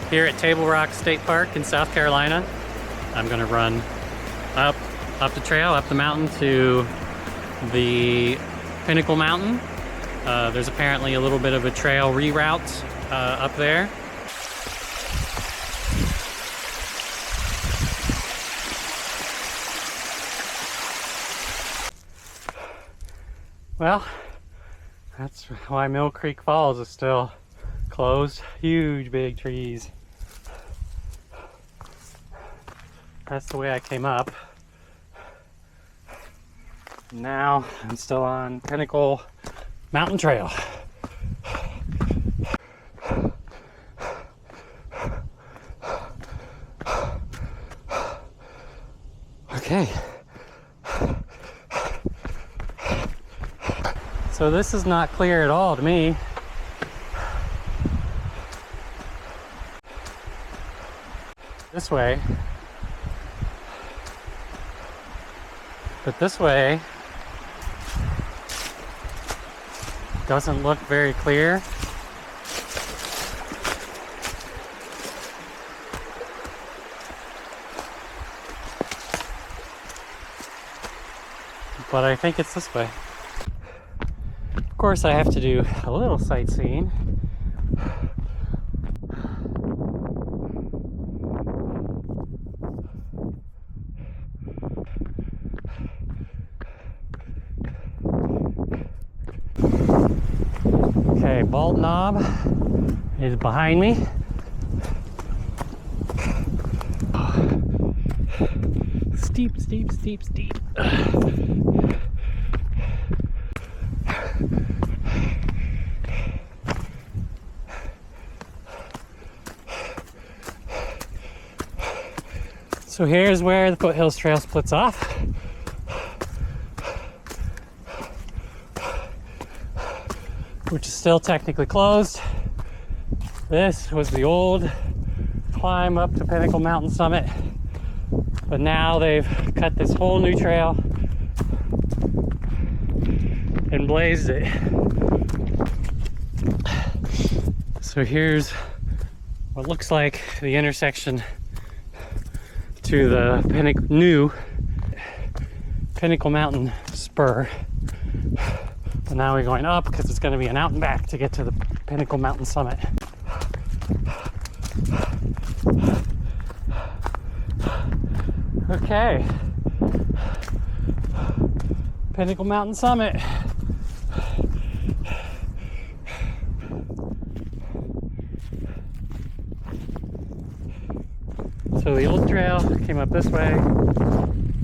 here at Table Rock State Park in South Carolina. I'm gonna run up the trail, up the mountain to the Pinnacle Mountain. There's apparently a little bit of a trail reroute up there. Well, that's why Mill Creek Falls is still closed. Huge big trees. That's the way I came up. Now I'm still on Pinnacle Mountain Trail. Okay. So this is not clear at all to me. This way. But this way doesn't look very clear. But I think it's this way. Of course, I have to do a little sightseeing. Okay, Bald Knob is behind me. Steep, steep, steep, steep. So here's where the Foothills Trail splits off. Which is still technically closed. This was the old climb up to Pinnacle Mountain Summit. But now they've cut this whole new trail and blazed it. So here's what looks like the intersection to the new Pinnacle Mountain Spur. But now we're going up because it's going to be an out and back to get to the Pinnacle Mountain Summit. Okay, Pinnacle Mountain Summit. So the old trail came up this way.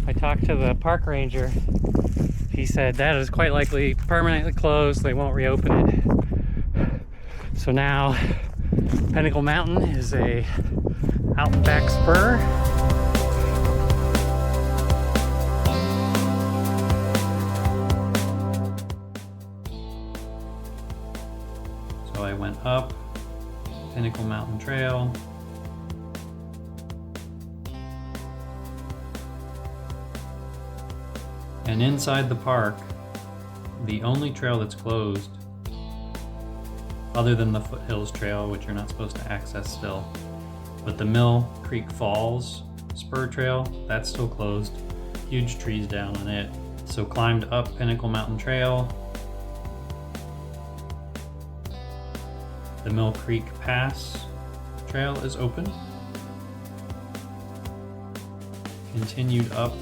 I talked to the park ranger. He said that is quite likely permanently closed. They won't reopen it. So now Pinnacle Mountain is a out and back spur. So I went up Pinnacle Mountain Trail. And inside the park, the only trail that's closed, other than the Foothills Trail, which you're not supposed to access still, but the Mill Creek Falls Spur Trail, that's still closed. Huge trees down on it. So climbed up Pinnacle Mountain Trail. The Mill Creek Pass Trail is open. Continued up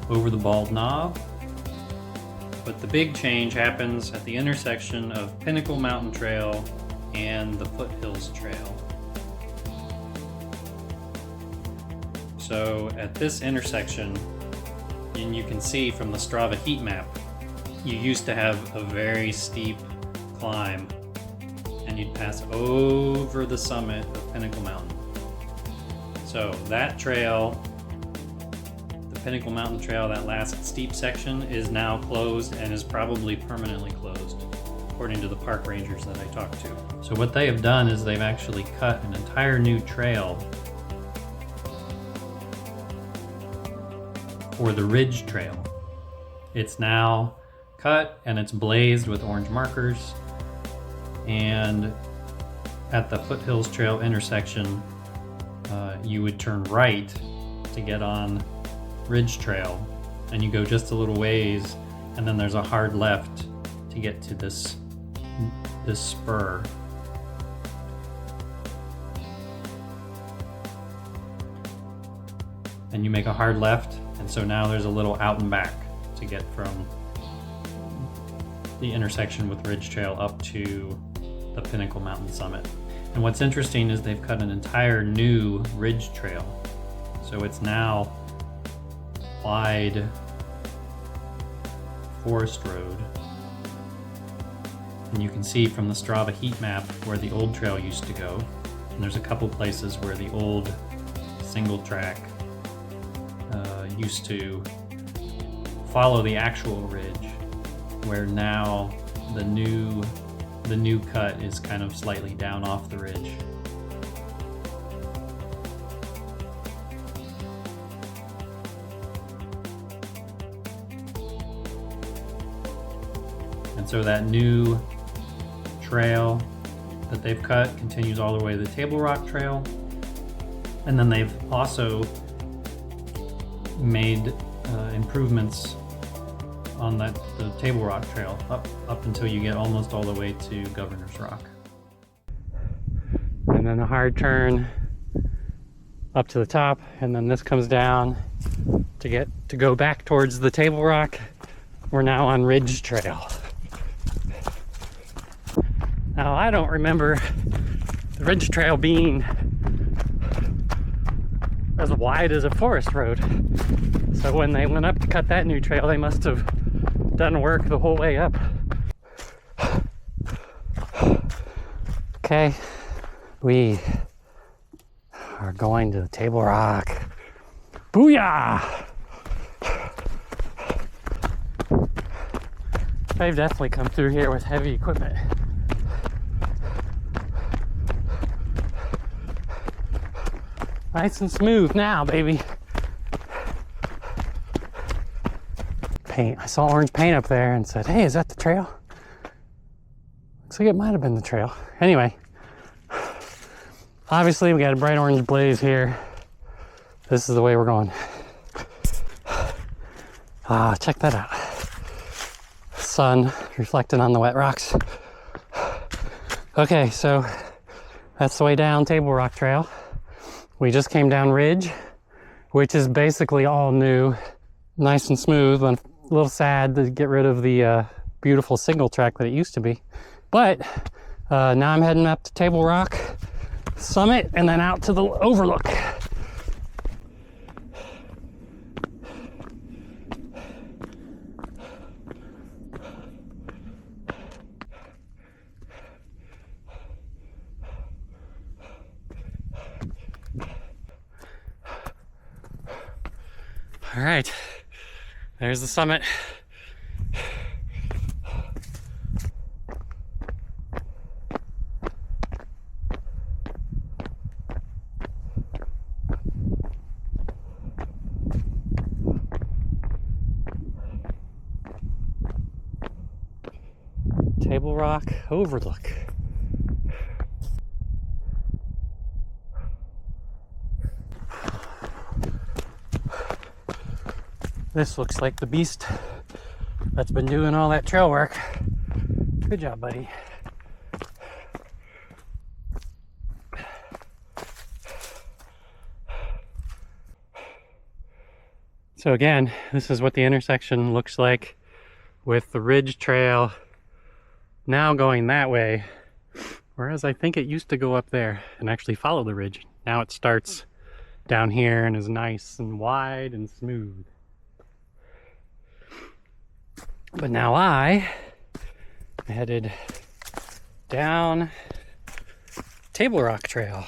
over the Bald Knob. But the big change happens at the intersection of Pinnacle Mountain Trail and the Foothills Trail. So at this intersection, and you can see from the Strava heat map, you used to have a very steep climb and you'd pass over the summit of Pinnacle Mountain. So that trail, Pinnacle Mountain Trail, that last steep section, is now closed and is probably permanently closed, according to the park rangers that I talked to. So what they have done is they've actually cut an entire new trail for the Ridge Trail. It's now cut and it's blazed with orange markers, and at the Foothills Trail intersection, you would turn right to get on Ridge Trail, and you go just a little ways, and then there's a hard left to get to this spur. And you make a hard left, and so now there's a little out and back to get from the intersection with Ridge Trail up to the Pinnacle Mountain Summit. And what's interesting is they've cut an entire new Ridge Trail. So it's now wide forest road. And you can see from the Strava heat map where the old trail used to go. And there's a couple places where the old single track used to follow the actual ridge, where now the new cut is kind of slightly down off the ridge. And so that new trail that they've cut continues all the way to the Table Rock Trail. And then they've also made improvements on the Table Rock Trail up until you get almost all the way to Governor's Rock. And then a hard turn up to the top, and then this comes down to go back towards the Table Rock. We're now on Ridge Trail. Now I don't remember the Ridge Trail being as wide as a forest road. So when they went up to cut that new trail, they must have done work the whole way up. Okay, we are going to the Table Rock. Booyah! They've definitely come through here with heavy equipment. Nice and smooth now, baby. Paint. I saw orange paint up there and said, hey, is that the trail? Looks like it might have been the trail. Anyway, obviously we got a bright orange blaze here. This is the way we're going. Ah, check that out. Sun reflecting on the wet rocks. Okay, so that's the way down Table Rock Trail. We just came down Ridge, which is basically all new, nice and smooth. I'm a little sad to get rid of the beautiful single track that it used to be. But now I'm heading up to Table Rock Summit and then out to the Overlook. All right, there's the summit. Table Rock Overlook. This looks like the beast that's been doing all that trail work. Good job, buddy. So again, this is what the intersection looks like with the Ridge Trail now going that way, whereas I think it used to go up there and actually follow the ridge. Now it starts down here and is nice and wide and smooth. But now I headed down Table Rock Trail.